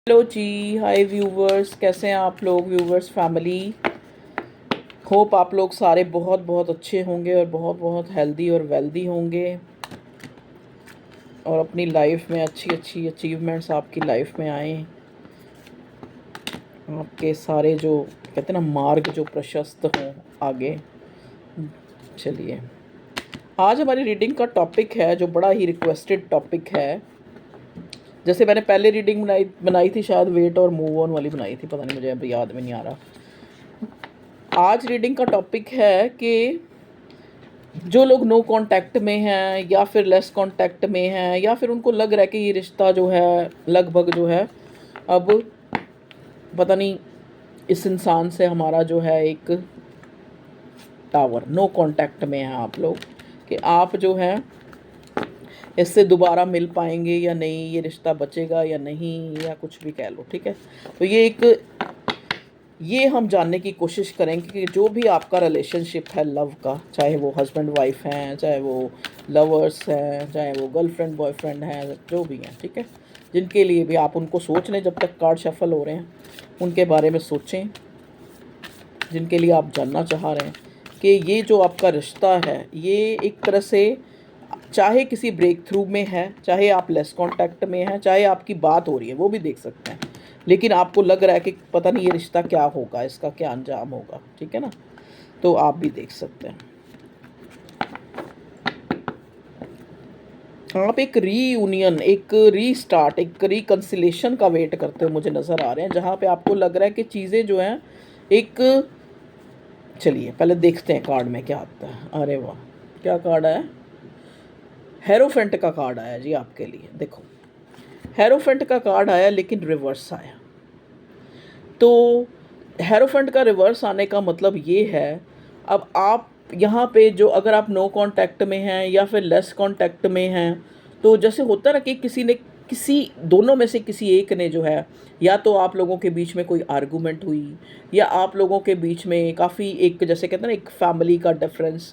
Hello जी, हाय viewers, कैसे हैं आप लोग व्यूवर्स फैमिली। होप आप लोग सारे बहुत बहुत अच्छे होंगे और बहुत बहुत हेल्दी और वेल्दी होंगे और अपनी लाइफ में अच्छी अच्छी अचीवमेंट्स आपकी लाइफ में आए। आपके सारे जो कहते हैं ना मार्ग जो प्रशस्त हों आगे। चलिए, आज हमारी रीडिंग का टॉपिक है जो बड़ा ही रिक्वेस्टेड टॉपिक है। जैसे मैंने पहले रीडिंग बनाई थी, शायद वेट और मूव ऑन वाली बनाई थी, पता नहीं, मुझे अभी याद में नहीं आ रहा। आज रीडिंग का टॉपिक है कि जो लोग नो कांटेक्ट में हैं या फिर लेस कांटेक्ट में हैं या फिर उनको लग रहा है कि ये रिश्ता जो है लगभग जो है अब पता नहीं इस इंसान से हमारा जो है एक टावर नो कांटेक्ट में है आप लोग, कि आप जो है इससे दोबारा मिल पाएंगे या नहीं, ये रिश्ता बचेगा या नहीं, या कुछ भी कह लो, ठीक है। तो ये हम जानने की कोशिश करेंगे कि जो भी आपका रिलेशनशिप है लव का, चाहे वो हस्बैंड वाइफ हैं, चाहे वो लवर्स हैं, चाहे वो गर्लफ्रेंड बॉयफ्रेंड हैं, जो भी हैं, ठीक है, जिनके लिए भी आप उनको सोच लें, जब तक कार्ड शफल हो रहे हैं उनके बारे में सोचें, जिनके लिए आप जानना चाह रहे हैं कि ये जो आपका रिश्ता है ये एक तरह से चाहे किसी ब्रेक थ्रू में है, चाहे आप लेस कांटेक्ट में हैं, चाहे आपकी बात हो रही है वो भी देख सकते हैं, लेकिन आपको लग रहा है कि पता नहीं ये रिश्ता क्या होगा, इसका क्या अंजाम होगा, ठीक है ना, तो आप भी देख सकते हैं। आप एक रीयूनियन, एक रीस्टार्ट, एक रिकन्सिलेशन का वेट करते हो मुझे नज़र आ रहे हैं, जहाँ पे आपको लग रहा है कि चीज़ें जो हैं एक, चलिए पहले देखते हैं कार्ड में क्या आता है। अरे वाह, क्या कार्ड है, हेरोफेंट का कार्ड आया जी आपके लिए। देखो, हेरोफेंट का कार्ड आया लेकिन रिवर्स आया। तो हेरोफेंट का रिवर्स आने का मतलब ये है, अब आप यहाँ पे जो अगर आप नो कांटेक्ट में हैं या फिर लेस कांटेक्ट में हैं, तो जैसे होता है ना कि किसी दोनों में से किसी एक ने जो है, या तो आप लोगों के बीच में कोई आर्गुमेंट हुई, या आप लोगों के बीच में काफ़ी एक जैसे कहते हैं ना एक फैमिली का डिफरेंस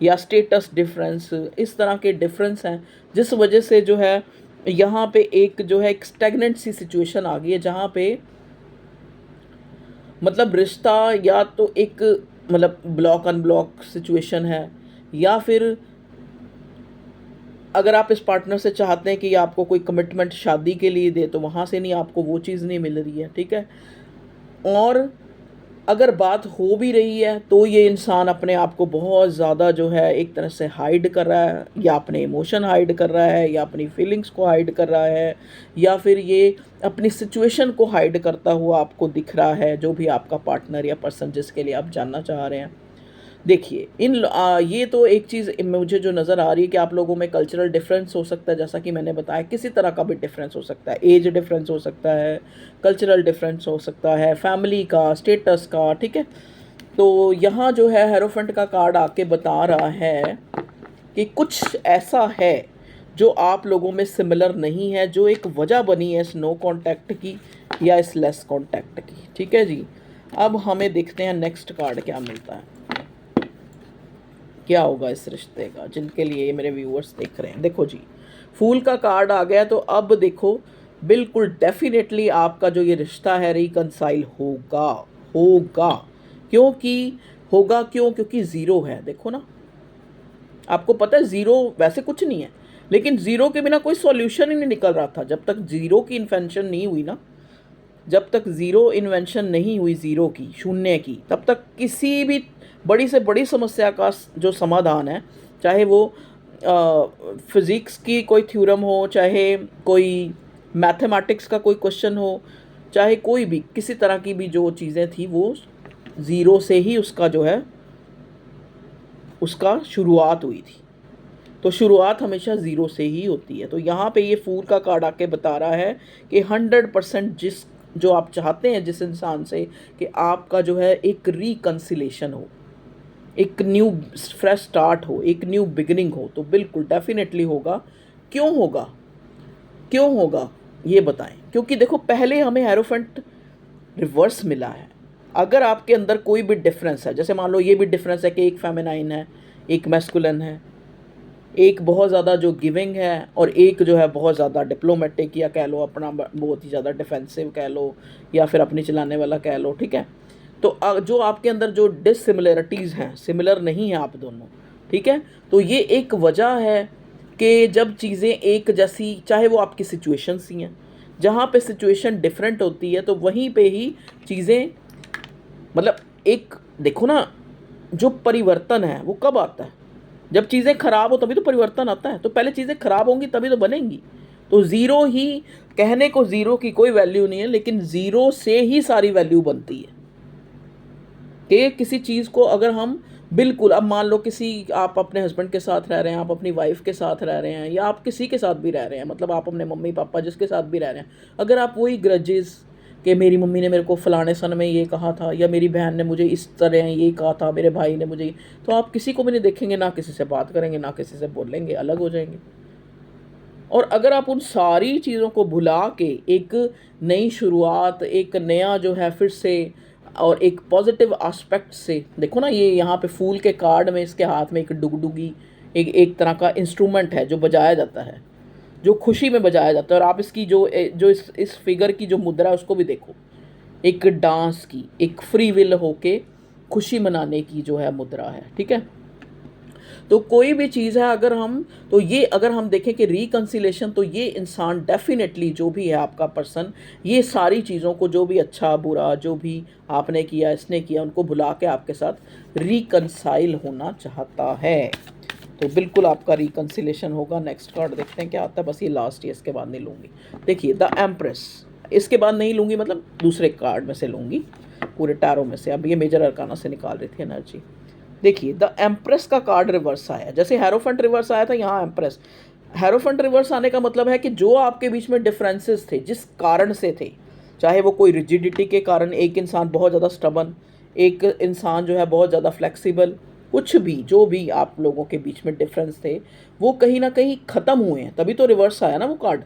या स्टेटस डिफरेंस, इस तरह के डिफरेंस हैं जिस वजह से जो है यहाँ पे एक जो है एक स्टैग्नेंट सी सिचुएशन आ गई है, जहाँ पे मतलब रिश्ता या तो एक मतलब ब्लॉक अनब्लॉक सिचुएशन है, या फिर अगर आप इस पार्टनर से चाहते हैं कि आपको कोई कमिटमेंट शादी के लिए दे, तो वहाँ से नहीं, आपको वो चीज़ नहीं मिल रही है, ठीक है। और अगर बात हो भी रही है तो ये इंसान अपने आप को बहुत ज़्यादा जो है एक तरह से हाइड कर रहा है, या अपने इमोशन हाइड कर रहा है, या अपनी फीलिंग्स को हाइड कर रहा है, या फिर ये अपनी सिचुएशन को हाइड करता हुआ आपको दिख रहा है, जो भी आपका पार्टनर या पर्सन जिसके लिए आप जानना चाह रहे हैं। देखिए, ये तो एक चीज़ मुझे जो नज़र आ रही है कि आप लोगों में कल्चरल डिफरेंस हो सकता है, जैसा कि मैंने बताया, किसी तरह का भी डिफरेंस हो सकता है, एज डिफरेंस हो सकता है, कल्चरल डिफरेंस हो सकता है, फैमिली का, स्टेटस का, ठीक है। तो यहाँ जो है हेरोफेंट का कार्ड आके बता रहा है कि कुछ ऐसा है जो आप लोगों में सिमिलर नहीं है, जो एक वजह बनी है इस नो कांटेक्ट की या इस लेस कांटेक्ट की, ठीक है जी। अब हमें देखते हैं नेक्स्ट कार्ड क्या मिलता है, क्या होगा इस रिश्ते का, जिनके लिए ये मेरे व्यूअर्स देख रहे हैं। देखो जी, फूल का कार्ड आ गया, तो अब देखो बिल्कुल डेफिनेटली आपका जो ये रिश्ता है रिकंसाइल होगा। होगा क्योंकि होगा क्यों, क्योंकि ज़ीरो है, देखो ना, आपको पता है ज़ीरो वैसे कुछ नहीं है, लेकिन ज़ीरो के बिना कोई सॉल्यूशन ही नहीं निकल रहा था। जब तक ज़ीरो की इन्वेंशन नहीं हुई ना, जब तक ज़ीरो इन्वेंशन नहीं हुई, ज़ीरो की, शून्य की, तब तक किसी भी बड़ी से बड़ी समस्या का जो समाधान है, चाहे वो फिज़िक्स की कोई थ्योरम हो, चाहे कोई मैथमेटिक्स का कोई क्वेश्चन हो, चाहे कोई भी किसी तरह की भी जो चीज़ें थी, वो ज़ीरो से ही उसका जो है उसका शुरुआत हुई थी। तो शुरुआत हमेशा ज़ीरो से ही होती है। तो यहाँ पे ये फूल का कार्ड आके बता रहा है कि 100% जो आप चाहते हैं जिस इंसान से, कि आपका जो है एक रिकन्सिलेशन हो, एक न्यू फ्रेश स्टार्ट हो, एक न्यू बिगिनिंग हो, तो बिल्कुल डेफिनेटली होगा। क्यों होगा, क्यों होगा ये बताएं। क्योंकि देखो, पहले हमें हेरोफेंट रिवर्स मिला है। अगर आपके अंदर कोई भी डिफरेंस है, जैसे मान लो ये भी डिफरेंस है कि एक फेमिनाइन है, एक मैस्कुलिन है, एक बहुत ज़्यादा जो गिविंग है और एक जो है बहुत ज़्यादा डिप्लोमेटिक, या कह लो अपना बहुत ही ज़्यादा डिफेंसिव कह लो, या फिर अपनी चलाने वाला कह लो, ठीक है। तो जो आपके अंदर जो डिसिमिलरिटीज़ हैं, सिमिलर नहीं है आप दोनों, ठीक है। तो ये एक वजह है कि जब चीज़ें एक जैसी, चाहे वो आपकी सिचुएशंस ही हैं, जहाँ पे सिचुएशन डिफरेंट होती है तो वहीं पे ही चीज़ें, मतलब एक देखो ना, जो परिवर्तन है वो कब आता है? जब चीज़ें खराब हो तभी तो परिवर्तन आता है। तो पहले चीज़ें खराब होंगी तभी तो बनेंगी। तो ज़ीरो ही, कहने को ज़ीरो की कोई वैल्यू नहीं है, लेकिन ज़ीरो से ही सारी वैल्यू बनती है। कि किसी चीज़ को अगर हम बिल्कुल, अब मान लो किसी, आप अपने हस्बैंड के साथ रह रहे हैं, आप अपनी वाइफ के साथ रह रहे हैं, या आप किसी के साथ भी रह रहे हैं, मतलब आप अपने मम्मी पापा जिसके साथ भी रह रहे हैं, अगर आप वही ग्रजेस कि मेरी मम्मी ने मेरे को फलाने सन में ये कहा था, या मेरी बहन ने मुझे इस तरह ये कहा था, मेरे भाई ने मुझे, तो आप किसी को भी नहीं देखेंगे, ना किसी से बात करेंगे, ना किसी से बोलेंगे, अलग हो जाएंगे। और अगर आप उन सारी चीज़ों को भुला के एक नई शुरुआत, एक नया जो है फिर से, और एक पॉजिटिव एस्पेक्ट से देखो ना, ये यहाँ पे फूल के कार्ड में इसके हाथ में एक डुगडुगी, एक तरह का इंस्ट्रूमेंट है जो बजाया जाता है, जो खुशी में बजाया जाता है। और आप इसकी जो इस फिगर की जो मुद्रा है उसको भी देखो, एक डांस की, एक फ्री विल होके खुशी मनाने की जो है मुद्रा है, ठीक है। तो कोई भी चीज़ है अगर हम, तो ये अगर हम देखें कि रिकन्सिलेशन, तो ये इंसान डेफिनेटली जो भी है आपका पर्सन, ये सारी चीज़ों को, जो भी अच्छा बुरा जो भी आपने किया इसने किया, उनको भुला के आपके साथ रिकन्साइल होना चाहता है। तो बिल्कुल आपका रिकन्सिलेशन होगा। नेक्स्ट कार्ड देखते हैं क्या आता है। बस ये लास्ट ही, इसके बाद नहीं लूँगी। देखिए द एम्प्रेस, इसके बाद नहीं लूँगी, मतलब दूसरे कार्ड में से लूँगी, पूरे टैरो में से। अब ये मेजर अरकाना से निकाल रही थी एनर्जी। देखिए द एम्प्रेस का कार्ड रिवर्स आया, जैसे हेरोफेंट रिवर्स आया था, यहाँ एम्प्रेस। हेरोफेंट रिवर्स आने का मतलब है कि जो आपके बीच में डिफरेंसेस थे, जिस कारण से थे, चाहे वो कोई रिजिडिटी के कारण, एक इंसान बहुत ज़्यादा स्टबन, एक इंसान जो है बहुत ज़्यादा फ्लेक्सिबल, कुछ भी जो भी आप लोगों के बीच में डिफरेंस थे, वो कहीं ना कहीं ख़त्म हुए हैं, तभी तो रिवर्स आया ना वो कार्ड।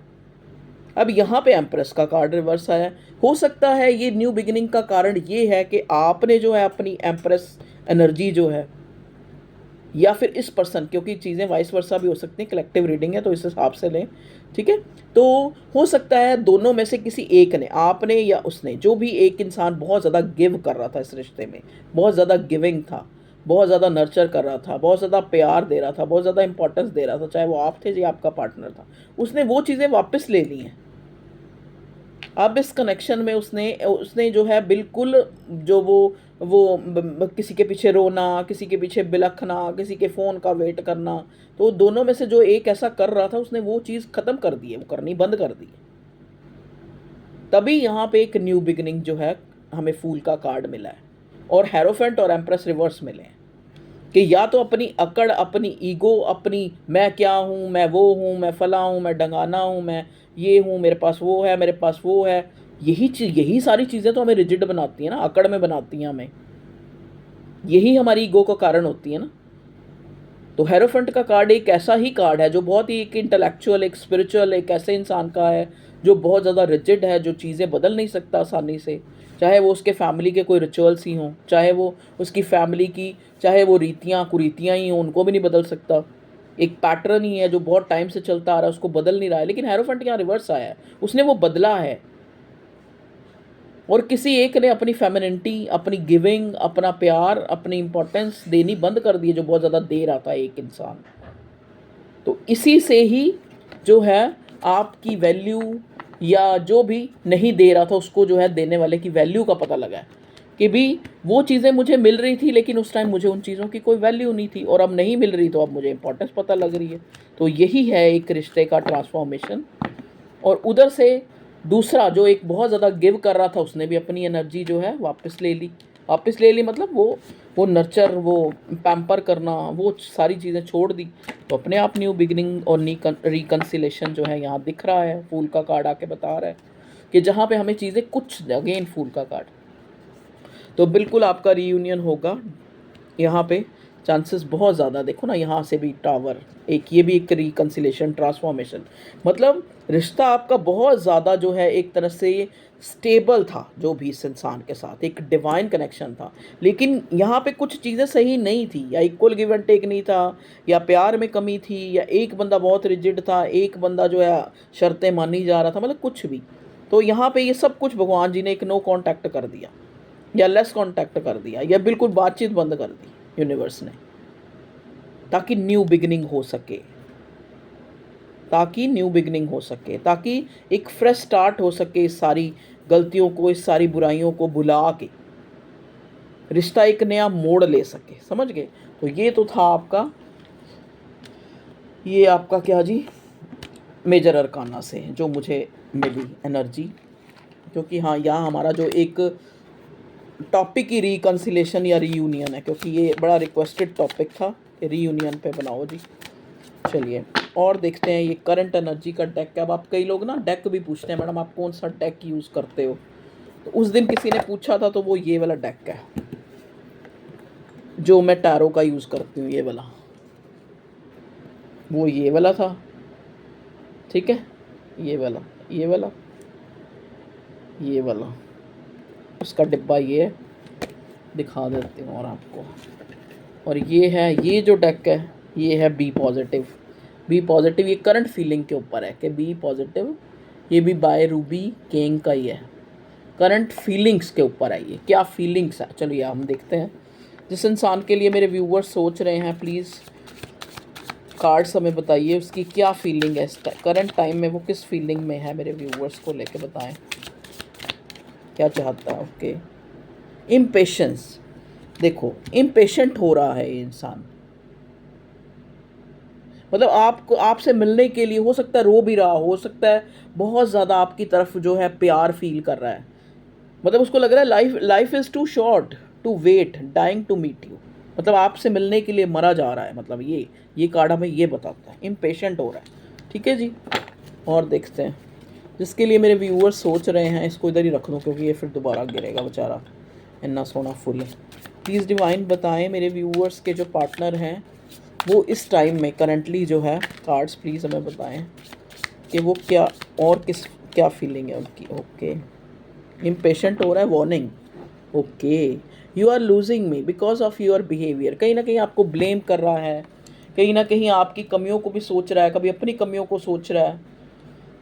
अब यहाँ पे एम्प्रेस का कार्ड रिवर्स आया। हो सकता है ये न्यू बिगिनिंग का कारण ये है कि आपने जो है अपनी एम्प्रेस एनर्जी जो है, या फिर इस पर्सन, क्योंकि चीज़ें वाइस वर्सा भी हो सकती हैं, कलेक्टिव रीडिंग है तो इस हिसाब से लें, ठीक है। तो हो सकता है दोनों में से किसी एक ने, आपने या उसने, जो भी एक इंसान बहुत ज़्यादा गिव कर रहा था इस रिश्ते में, बहुत ज़्यादा गिविंग था, बहुत ज़्यादा नर्चर कर रहा था, बहुत ज़्यादा प्यार दे रहा था, बहुत ज़्यादा इंपॉर्टेंस दे रहा था, चाहे वो आप थे या आपका पार्टनर था, उसने वो चीज़ें वापस ले ली हैं। अब इस कनेक्शन में उसने उसने जो है बिल्कुल, जो किसी के पीछे रोना, किसी के पीछे बिलखना, किसी के फ़ोन का वेट करना, तो दोनों में से जो एक ऐसा कर रहा था, उसने वो चीज़ ख़त्म कर दी है, वो करनी बंद कर दी है। तभी यहाँ पे एक न्यू बिगिनिंग जो है, हमें फूल का कार्ड मिला है, और हेरोफेंट और एम्प्रेस रिवर्स मिले हैं। कि या तो अपनी अकड़, अपनी ईगो, अपनी मैं क्या हूँ, मैं वो हूँ, मैं फला हूँ, मैं डंगाना हूँ, मैं ये हूँ, मेरे पास वो है, मेरे पास वो है, यही सारी चीज़ें तो हमें रिजिड बनाती हैं ना, अकड़ में बनाती हैं हमें, यही हमारी ईगो का कारण होती है ना। तो हेरोफेंट का कार्ड एक ऐसा ही कार्ड है जो बहुत ही एक इंटेलेक्चुअल, एक स्पिरिचुअल, एक ऐसे इंसान का है जो बहुत ज़्यादा रिजिड है, जो चीज़ें बदल नहीं सकता आसानी से, चाहे वो उसके फैमिली के कोई रिचुअल्स ही हों, चाहे वो उसकी फैमिली की, चाहे वो रीतियाँ कुरीतियाँ ही हों, उनको भी नहीं बदल सकता। एक पैटर्न ही है जो बहुत टाइम से चलता आ रहा है, उसको बदल नहीं रहा है। लेकिन हेरोफेंट यहाँ रिवर्स आया है, उसने वो बदला है। और किसी एक ने अपनी फेमिनिटी, अपनी गिविंग, अपना प्यार, अपनी इंपॉर्टेंस देनी बंद कर दी है, जो बहुत ज़्यादा दे रहा था एक इंसान। तो इसी से ही जो है आपकी वैल्यू, या जो भी नहीं दे रहा था उसको जो है देने वाले की वैल्यू का पता लगा है कि भी वो चीज़ें मुझे मिल रही थी, लेकिन उस टाइम मुझे उन चीज़ों की कोई वैल्यू नहीं थी, और अब नहीं मिल रही तो अब मुझे इंपॉर्टेंस पता लग रही है। तो यही है एक रिश्ते का ट्रांसफॉर्मेशन। और उधर से दूसरा जो एक बहुत ज़्यादा गिव कर रहा था, उसने भी अपनी एनर्जी जो है वापस ले ली। वापस ले ली मतलब वो नर्चर, वो पैम्पर करना, वो सारी चीज़ें छोड़ दी। तो अपने आप न्यू बिगिनिंग और रिकन्सिलेशन जो है यहाँ दिख रहा है। फूल का कार्ड आके बता रहा है कि जहाँ पे हमें चीज़ें कुछ, अगेन फूल का कार्ड, तो बिल्कुल आपका रीयूनियन होगा यहाँ पे। चांसेस बहुत ज़्यादा। देखो ना यहाँ से भी टावर, एक ये भी एक रिकन्सिलेशन ट्रांसफॉर्मेशन, मतलब रिश्ता आपका बहुत ज़्यादा जो है एक तरह से स्टेबल था, जो भी इस इंसान के साथ एक डिवाइन कनेक्शन था। लेकिन यहाँ पे कुछ चीज़ें सही नहीं थी, या इक्वल गिव एंड टेक नहीं था, या प्यार में कमी थी, या एक बंदा बहुत रिजिड था, एक बंदा जो है शर्तें मानी जा रहा था, मतलब कुछ भी। तो यहाँ पे ये सब कुछ भगवान जी ने एक नो कांटेक्ट कर दिया, या लेस कांटेक्ट कर दिया, या बिल्कुल बातचीत बंद कर दी यूनिवर्स ने, ताकि न्यू बिगिनिंग हो सके, ताकि न्यू बिगिनिंग हो सके, ताकि एक फ्रेश स्टार्ट हो सके, इस सारी गलतियों को, इस सारी बुराइयों को भुला के रिश्ता एक नया मोड़ ले सके। समझ गए? तो ये तो था आपका, ये आपका क्या जी, मेजर अरकाना से जो मुझे मिली एनर्जी। क्योंकि हाँ, यहाँ हमारा जो एक टॉपिक ही रिकन्सिलेशन या रीयूनियन है, क्योंकि ये बड़ा रिक्वेस्टेड टॉपिक था कि रीयूनियन पे बनाओ जी। चलिए और देखते हैं, ये करंट एनर्जी का डेक है। अब आप कई लोग ना डेक भी पूछते हैं, मैडम आप कौन सा डेक यूज़ करते हो, तो उस दिन किसी ने पूछा था, तो वो ये वाला डेक है जो मैं टैरो का यूज़ करती हूँ, ये वाला, वो ये वाला था, ठीक है, ये वाला, ये वाला, ये वाला, उसका डिब्बा ये है, दिखा देती हूँ और आपको। और ये है, ये जो डेक है ये है बी पॉजिटिव। बी पॉजिटिव ये करंट फीलिंग के ऊपर है कि बी पॉजिटिव, ये भी बाय रूबी किंग का ही है, करंट फीलिंग्स के ऊपर है ये, क्या फीलिंग्स है। चलिए हम देखते हैं, जिस इंसान के लिए मेरे व्यूवर्स सोच रहे हैं, प्लीज़ कार्ड्स हमें बताइए उसकी क्या फीलिंग है इस करंट टाइम में, वो किस फीलिंग में है, मेरे व्यूवर्स को लेके बताएं क्या चाहता है। ओके, इम्पेशेंस, देखो इम्पेशेंट हो रहा है ये इंसान, मतलब आपको, आपसे मिलने के लिए हो सकता है रो भी रहा, हो सकता है बहुत ज़्यादा आपकी तरफ जो है प्यार फील कर रहा है, मतलब उसको लग रहा है life is too short to wait, dying to meet you, मतलब आपसे मिलने के लिए मरा जा रहा है, मतलब ये कार्ड हमें ये बताता है, इम्पेशेंट हो रहा है। ठीक है जी, और देखते हैं जिसके लिए मेरे व्यूअर्स सोच रहे हैं, इसको इधर ही रख दूँ क्योंकि ये फिर दोबारा गिरेगा बेचारा, इतना सोना फुल है। प्लीज़ डिवाइन बताएं मेरे व्यूअर्स के जो पार्टनर हैं वो इस टाइम में करंटली जो है, कार्ड्स प्लीज़ हमें बताएं कि वो क्या और क्या फीलिंग है उनकी। ओके, इम्पेशेंट हो रहा है, warning. Okay, you are losing me because of your behaviour, कहीं ना कहीं आपको ब्लेम कर रहा है, कहीं ना कहीं आपकी कमियों को भी सोच रहा है, कभी अपनी कमियों को सोच रहा है,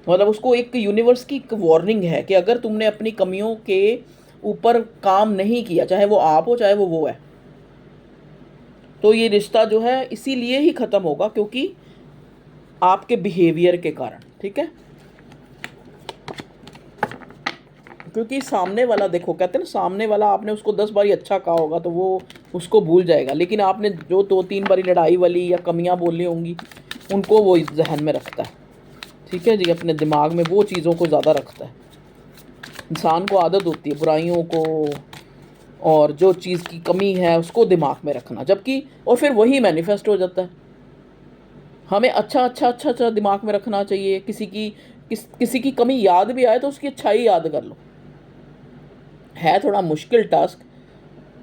मतलब उसको एक यूनिवर्स की एक वार्निंग है कि अगर तुमने अपनी कमियों के ऊपर काम नहीं किया, चाहे वो आप हो चाहे वो है, तो ये रिश्ता जो है इसीलिए ही ख़त्म होगा, क्योंकि आपके बिहेवियर के कारण। ठीक है, क्योंकि सामने वाला, देखो कहते हैं ना, सामने वाला आपने उसको 10 बारी अच्छा कहा होगा तो वो उसको भूल जाएगा, लेकिन आपने जो 2-3 बारी लड़ाई वाली या कमियां बोली होंगी उनको वो जहन में रखता है। ठीक है जी, अपने दिमाग में वो चीज़ों को ज़्यादा रखता है। इंसान को आदत होती है बुराइयों को और जो चीज़ की कमी है उसको दिमाग में रखना, जबकि और फिर वही मैनिफेस्ट हो जाता है। हमें अच्छा दिमाग में रखना चाहिए। किसी की कमी याद भी आए तो उसकी अच्छाई याद कर लो। है थोड़ा मुश्किल टास्क,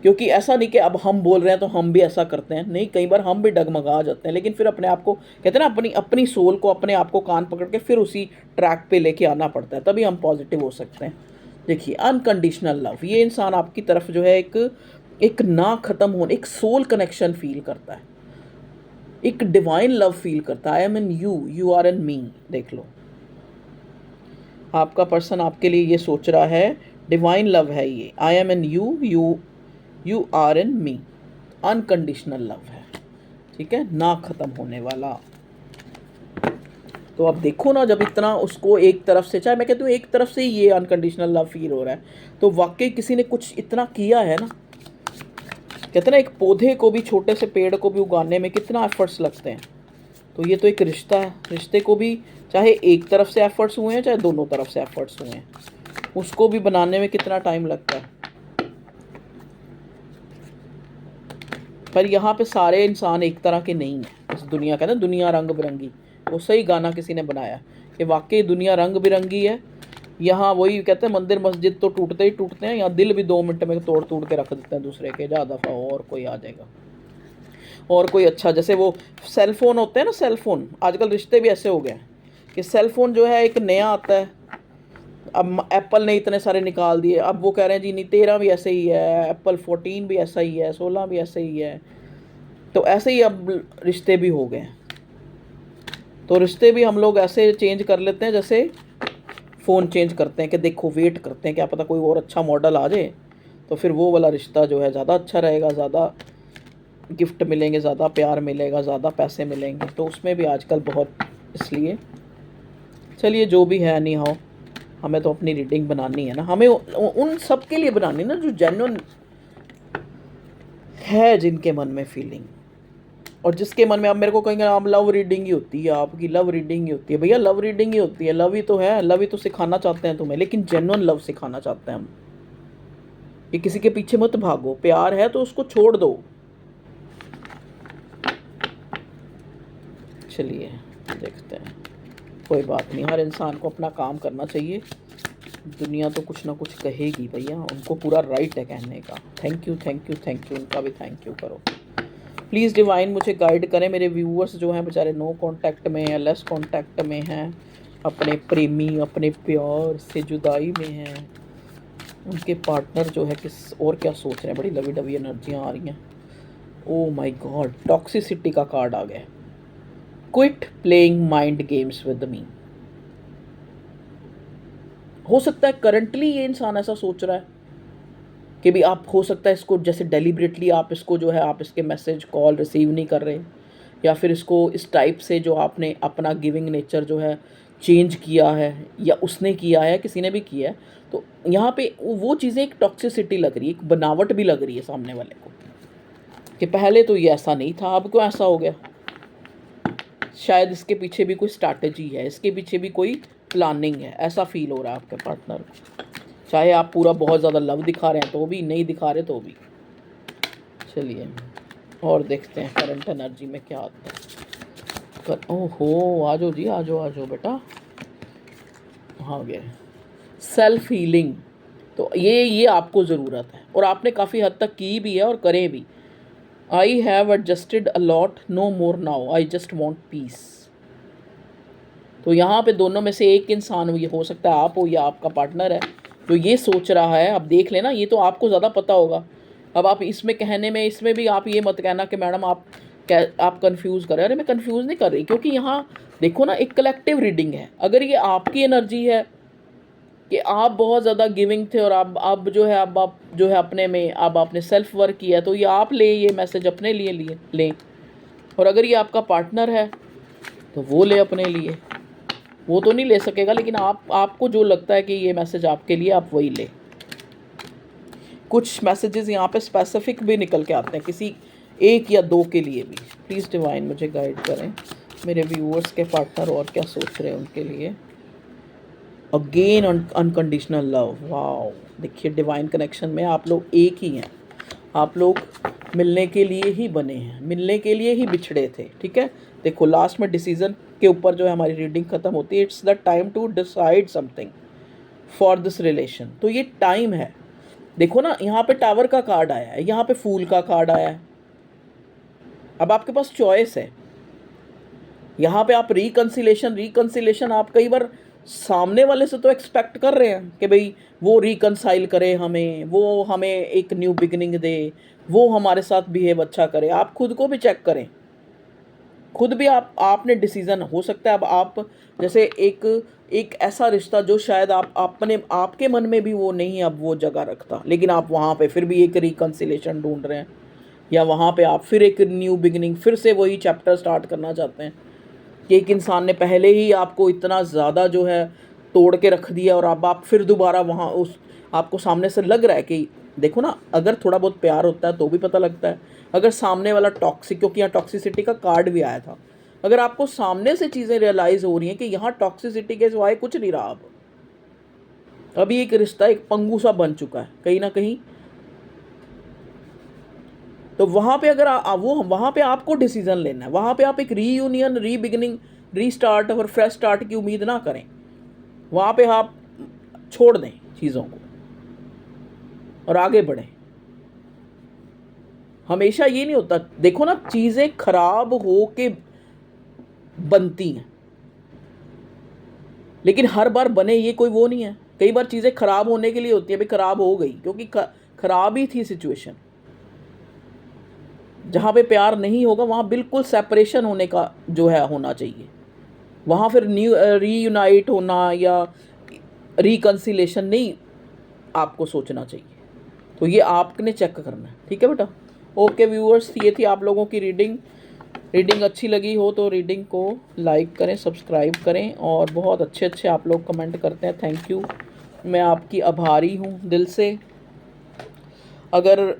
क्योंकि ऐसा नहीं कि अब हम बोल रहे हैं तो हम भी ऐसा करते हैं, नहीं, कई बार हम भी डगमगा जाते हैं, लेकिन फिर अपने आप को, कहते हैं ना, अपनी सोल को, अपने आप को कान पकड़ के फिर उसी ट्रैक पे लेके आना पड़ता है, तभी हम पॉजिटिव हो सकते हैं। देखिए, अनकंडीशनल लव, ये इंसान आपकी तरफ जो है एक ना ख़त्म होने, एक सोल कनेक्शन फील करता है, एक डिवाइन लव फील करता है। I am in you, you are in me. देख लो, आपका पर्सन आपके लिए ये सोच रहा है, डिवाइन लव है ये, I am in you, you are in me, unconditional love है। ठीक है, ना ख़त्म होने वाला। तो अब देखो ना, जब इतना उसको एक तरफ से, चाहे मैं कहती हूँ एक तरफ से ही ये अनकंडीशनल लव फील हो रहा है, तो वाकई किसी ने कुछ इतना किया है ना। कहते हैं ना, एक पौधे को भी, छोटे से पेड़ को भी उगाने में कितना एफर्ट्स लगते हैं, तो ये तो एक रिश्ता है, रिश्ते को भी चाहे एक तरफ से एफर्ट्स हुए हैं चाहे दोनों तरफ से एफर्ट्स हुए हैं, उसको भी बनाने में कितना टाइम लगता है। पर यहाँ पे सारे इंसान एक तरह के नहीं हैं। इस दुनिया, कहते हैं दुनिया रंग बिरंगी, वो सही गाना किसी ने बनाया कि वाकई दुनिया रंग बिरंगी है। यहाँ वही कहते हैं, मंदिर मस्जिद तो टूटते ही टूटते हैं, यहाँ दिल भी 2 मिनट में तोड़ के रख देते हैं दूसरे के, जा दफ़ा और कोई आ जाएगा। और कोई अच्छा, जैसे वो सेल फ़ोन होते हैं ना, सेल फ़ोन, आजकल रिश्ते भी ऐसे हो गए हैं कि सेल फ़ोन जो है एक नया आता है। अब एप्पल ने इतने सारे निकाल दिए, अब वो कह रहे हैं जी नहीं 13 भी ऐसे ही है, एप्पल 14 भी ऐसा ही है, 16 भी ऐसे ही है। तो ऐसे ही अब रिश्ते भी हो गए हैं। तो रिश्ते भी हम लोग ऐसे चेंज कर लेते हैं जैसे फ़ोन चेंज करते हैं कि देखो वेट करते हैं क्या पता कोई और अच्छा मॉडल आ जाए, तो फिर वो वाला रिश्ता जो है ज़्यादा अच्छा रहेगा, ज़्यादा गिफ्ट मिलेंगे, ज़्यादा प्यार मिलेगा, ज़्यादा पैसे मिलेंगे। तो उसमें भी आजकल बहुत, इसलिए चलिए जो भी है नहीं हो, हमें तो अपनी रीडिंग बनानी है ना, हमें उन सब के लिए बनानी ना जो जेन्युइन है, जिनके मन में फीलिंग, और जिसके मन में, आप मेरे को कहेंगे आप लव रीडिंग ही होती है, आपकी लव रीडिंग ही होती है, भैया लव रीडिंग ही होती है, लव ही तो है, लव ही तो सिखाना चाहते हैं तुम्हें, लेकिन जेन्युइन लव सिखाना चाहते हैं हम, कि किसी के पीछे मत भागो, प्यार है तो उसको छोड़ दो। चलिए देखते हैं, कोई बात नहीं, हर इंसान को अपना काम करना चाहिए, दुनिया तो कुछ ना कुछ कहेगी भैया, उनको पूरा राइट है कहने का। Thank you thank you thank you, उनका भी थैंक यू करो। प्लीज़ डिवाइन मुझे गाइड करें, मेरे व्यूअर्स जो हैं बेचारे नो कांटेक्ट में हैं, लेस कांटेक्ट में हैं, अपने प्रेमी, अपने प्यार से जुदाई में हैं, उनके पार्टनर जो है किस और क्या सोच रहे हैं, बड़ी लवी डवी एनर्जियाँ आ रही हैं। ओ माय गॉड, टॉक्सिसिटी का कार्ड आ गया। Quit playing mind games with me. हो सकता है करंटली ये इंसान ऐसा सोच रहा है कि भी आप, हो सकता है इसको जैसे डेलिबरेटली आप इसको जो है, आप इसके मैसेज कॉल रिसीव नहीं कर रहे, या फिर इसको इस टाइप से जो आपने अपना गिविंग नेचर जो है चेंज किया है, या उसने किया है, किसी ने भी किया है। तो यहाँ पे वो चीज़ें एक टॉक्सिसिटी लग रही है, एक बनावट भी लग रही है सामने वाले को, कि पहले तो ये ऐसा नहीं था, अब क्यों ऐसा हो गया। शायद इसके पीछे भी कोई स्ट्रैटेजी है, इसके पीछे भी कोई प्लानिंग है, ऐसा फील हो रहा है आपके पार्टनर। चाहे आप पूरा बहुत ज़्यादा लव दिखा रहे हैं तो भी, नहीं दिखा रहे तो भी। चलिए और देखते हैं करंट एनर्जी में क्या आता है। ओहो, आ जाओ जी, आ जाओ, आ जाओ बेटा, हाँ गया। सेल्फ हीलिंग, तो ये आपको ज़रूरत है, और आपने काफ़ी हद तक की भी है और करें भी। I have adjusted a lot, no more now, I just want peace. तो यहाँ पे दोनों में से एक इंसान, ये हो सकता है आप हो या आपका पार्टनर है, जो ये सोच रहा है। अब देख लेना, ये तो आपको ज़्यादा पता होगा। अब आप इसमें कहने में, इसमें भी आप ये मत कहना कि मैडम आप कंफ्यूज कर रहे हैं। अरे मैं कंफ्यूज नहीं कर रही, क्योंकि यहाँ देखो ना, एक कलेक्टिव रीडिंग है। अगर ये आपकी एनर्जी है कि आप बहुत ज़्यादा गिविंग थे, और अब जो है, अब आप जो है अपने में, अब आपने सेल्फ वर्क किया, तो ये आप ले, ये मैसेज अपने लिए लें। और अगर ये आपका पार्टनर है तो वो ले अपने लिए, वो तो नहीं ले सकेगा, लेकिन आपको जो लगता है कि ये मैसेज आपके लिए, आप वही ले। कुछ मैसेजेस यहाँ पे स्पेसिफिक भी निकल के आते हैं, किसी एक या दो के लिए भी। प्लीज़ डिवाइन मुझे गाइड करें, मेरे व्यूअर्स के पार्टनर और क्या सोच रहे हैं उनके लिए। Again unconditional love, wow. देखिए डिवाइन कनेक्शन में आप लोग एक ही हैं, आप लोग मिलने के लिए ही बने हैं, मिलने के लिए ही बिछड़े थे, ठीक है। देखो लास्ट में डिसीजन के ऊपर जो है हमारी रीडिंग ख़त्म होती है। It's the time to decide something for this relation. तो ये टाइम है। देखो ना, यहाँ पे टावर का कार्ड आया है, यहाँ पे फूल का कार्ड आया है। अब आपके पास चॉइस है। यहाँ पे आप रिकंसिलेशन आप कई बार सामने वाले से तो एक्सपेक्ट कर रहे हैं कि भाई वो रिकंसाइल करे हमें, वो हमें एक न्यू बिगिनिंग दे, वो हमारे साथ बिहेव अच्छा करे। आप खुद को भी चेक करें, खुद भी आपने डिसीज़न, हो सकता है अब आप जैसे एक ऐसा रिश्ता जो शायद आपके मन में भी वो नहीं अब वो जगह रखता, लेकिन आप वहाँ पे फिर भी एक रिकंसिलेशन ढूंढ रहे हैं, या वहाँ पे आप फिर एक न्यू बिगिनिंग, फिर से वही चैप्टर स्टार्ट करना चाहते हैं कि एक इंसान ने पहले ही आपको इतना ज़्यादा जो है तोड़ के रख दिया, और अब आप फिर दोबारा वहाँ उस, आपको सामने से लग रहा है कि देखो ना, अगर थोड़ा बहुत प्यार होता है तो भी पता लगता है। अगर सामने वाला टॉक्सिक, क्योंकि यहाँ टॉक्सिसिटी का कार्ड भी आया था, अगर आपको सामने से चीज़ें रियलाइज़ हो रही हैं कि यहाँ टॉक्सिसिटी के सिवाय कुछ नहीं रहा, अब अभी एक रिश्ता एक पंगु सा बन चुका है कहीं ना कहीं, तो वहाँ पे अगर वो वहाँ पे आपको डिसीजन लेना है। वहाँ पे आप एक रीयूनियन, रीबिगिनिंग, रीस्टार्ट और फ्रेश स्टार्ट की उम्मीद ना करें। वहाँ पे आप छोड़ दें चीज़ों को और आगे बढ़ें। हमेशा ये नहीं होता। देखो ना, चीज़ें खराब हो के बनती हैं, लेकिन हर बार बने ये कोई वो नहीं है। कई बार चीज़ें खराब होने के लिए होती है, भाई खराब हो गई क्योंकि खराब ही थी सिचुएशन। जहाँ पे प्यार नहीं होगा वहाँ बिल्कुल सेपरेशन होने का जो है होना चाहिए। वहाँ फिर रीयूनाइट होना या रिकन्सिलेशन नहीं आपको सोचना चाहिए। तो ये आपने चेक करना है, ठीक है बेटा। ओके व्यूअर्स, ये थी आप लोगों की रीडिंग अच्छी लगी हो तो रीडिंग को लाइक करें, सब्सक्राइब करें, और बहुत अच्छे अच्छे आप लोग कमेंट करते हैं, थैंक यू। मैं आपकी आभारी हूँ दिल से। अगर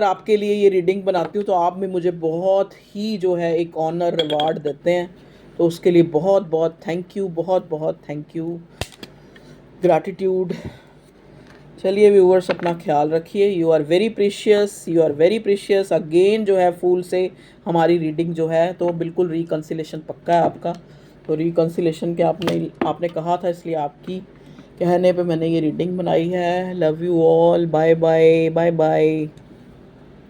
आपके लिए ये रीडिंग बनाती हूँ तो आप भी मुझे बहुत ही जो है एक ऑनर रिवार्ड देते हैं, तो उसके लिए बहुत बहुत थैंक यू, बहुत बहुत थैंक यू, ग्रैटिट्यूड। चलिए व्यूअर्स, अपना ख्याल रखिए। You are very precious, you are very precious. Again जो है फूल से हमारी रीडिंग जो है तो बिल्कुल रिकन्सिलेशन पक्का है आपका। तो रिकन्सिलेशन के आपने कहा था, इसलिए आपकी कहने पे मैंने ये रीडिंग बनाई है। Love you all, bye bye, bye bye.